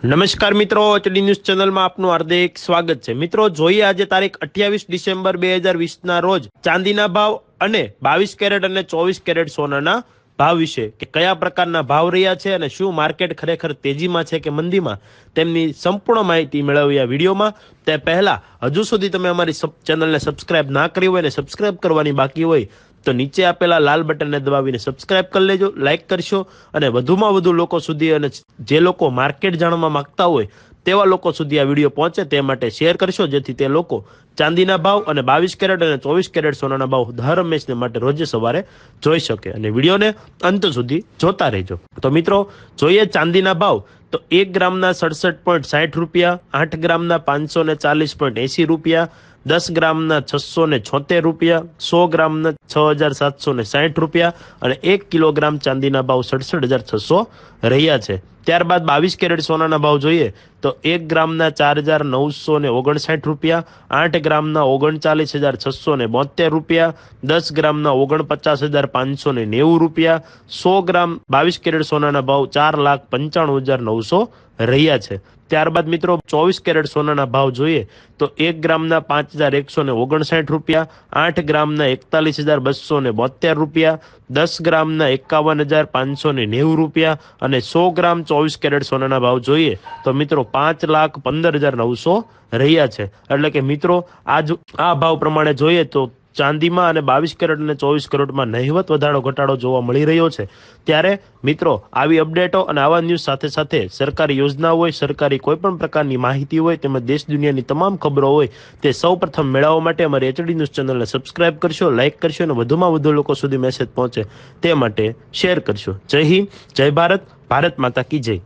નમસ્કાર મિત્રો, HD news ચેનલમાં આપનું હાર્દિક સ્વાગત છે। મિત્રો, જોઈએ આજે તારીખ 28 ડિસેમ્બર 2020ના રોજ ચાંદીના ભાવ અને 22 કેરેટ અને 24 કેરેટ સોનાના ભાવ વિશે કે કયા પ્રકારના ભાવ રહ્યા છે અને શું માર્કેટ ખરેખર તેજીમાં છે કે મંદીમાં, તેમની સંપૂર્ણ માહિતી મેળવી આ વિડીયોમાં। તે પહેલા હજુ સુધી તમે અમારી ચેનલને સબસ્ક્રાઇબ ના કરી હોય અને સબસ્ક્રાઇબ કરવાની બાકી હોય તો નીચે આપેલા લાલ બટનને દબાવીને સબસ્ક્રાઇબ કરી લેજો, લાઇક કરશો અને વધુમાં વધુ લોકો સુધી અને જે લોકો માર્કેટ જાણવા માંગતા હોય તેવા લોકો સુધી આ વિડીયો પહોંચે તે માટે શેર કરશો, જેથી તે લોકો ચાંદીના ભાવ અને 22 કેરેટ અને 24 કેરેટ સોનાના ભાવ દર હંમેશને માટે રોજ સવારે જોઈ શકે અને વિડીયોને અંત સુધી જોતા રહેજો। તો મિત્રો, જોઈએ ચાંદીના ભાવ તો 1 ગ્રામના 67.60 રૂપિયા, 8 ગ્રામના 540.80 રૂપિયા, 10 ગ્રામના 676 રૂપિયા, 100 ગ્રામના 6760 રૂપિયા અને 1 કિલોગ્રામ ચાંદીના ભાવ 67,600 રહ્યા છે। ત્યારબાદ 22 કેરેટ સોનાના ભાવ જોઈએ તો 1 ગ્રામના 4,959 રૂપિયા, 8 ગ્રામના 39,672 રૂપિયા, 10 ગ્રામના 49,590 રૂપિયા, 100 ગ્રામ 22 કેરેટ સોનાના ભાવ 4,95,900 રહ્યા છે। ત્યારબાદ મિત્રો 24 કેરેટ સોનાના ભાવ જોઈએ તો 1 ગ્રામના 5,159 રૂપિયા, 8 ગ્રામના 41,272 રૂપિયા, 10 ગ્રામના 51,590 રૂપિયા અને 100 ગ્રામ 24 કેરેટ સોનાના ભાવ જોઈએ તો મિત્રો 5,15,900 રહ્યા છે। એટલે કે મિત્રો આ ભાવ પ્રમાણે જોઈએ તો ચાંદીમાં અને 22 કેરેટ અને 24 કેરેટમાં નહિવત વધારો ઘટાડો જોવા મળી રહ્યો છે। ત્યારે મિત્રો, આવી અપડેટો અને આવા ન્યૂઝ સાથે સાથે સરકારી યોજના હોય, સરકારી કોઈ પણ પ્રકારની માહિતી હોય તેમજ દેશ દુનિયાની તમામ ખબરો હોય તે સૌપ્રથમ મેળવવા માટે અમારી એચડી ન્યૂઝ ચેનલને સબસ્ક્રાઇબ કરશો, લાઇક કરશો અને વધુમાં વધુ લોકો સુધી મેસેજ પહોંચે તે માટે શેર કરશો। જય હિન્દ, જય ભારત, ભારત માતા કી જય।